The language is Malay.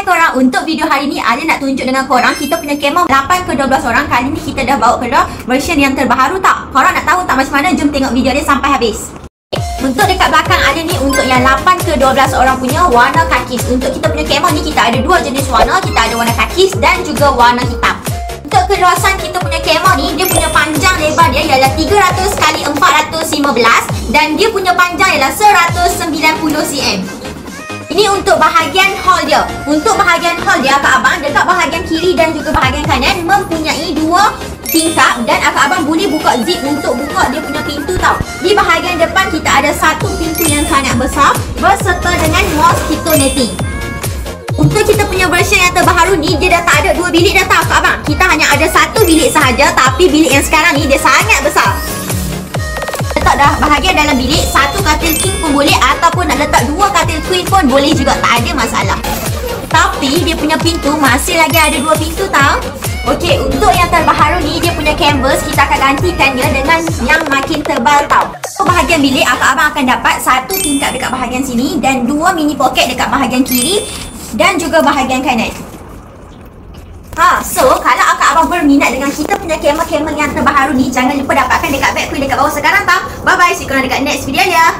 Hai korang, untuk video hari ni ada nak tunjuk dengan korang kita punya kemah 8 ke 12 orang. Kali ni kita dah bawa keluar version yang terbaru tak? Korang nak tahu tak macam mana? Jom tengok video dia sampai habis. Untuk dekat belakang ada ni untuk yang 8 ke 12 orang punya warna kakis. Untuk kita punya kemah ni kita ada dua jenis warna. Kita ada warna kakis dan juga warna hitam. Untuk keluasan kita punya kemah ni, dia punya panjang lebar dia ialah 300 x 415 dan dia punya panjang ialah 190 cm. Ini untuk bahagian hall dia. Untuk bahagian hall dia, akak abang dekat bahagian kiri dan juga bahagian kanan mempunyai dua tingkap dan akak abang boleh buka zip untuk buka dia punya pintu tau. Di bahagian depan kita ada satu pintu yang sangat besar berserta dengan mosquito netting. Untuk kita punya version yang terbaru ni, dia dah tak ada dua bilik dah tau akak abang. Kita hanya ada satu bilik sahaja, tapi bilik yang sekarang ni dia sangat besar. Letak dah bahagian dalam bilik, satu katil king pun boleh ataupun nak letak dua katil queen pun boleh juga, tak ada masalah. Tapi dia punya pintu masih lagi ada dua pintu tau. Okey, untuk yang terbaru ni dia punya canvas kita akan gantikan dia dengan yang makin tebal tau. So bahagian bilik akak abang akan dapat satu tingkap dekat bahagian sini dan dua mini poket dekat bahagian kiri dan juga bahagian kanan. So kalau akak abang berminat dengan kita punya kemah-kemah yang terbaru ni, jangan lupa dapatkan dekat back dekat bawah sekarang tau. Bye bye, see you korang dekat next video dia.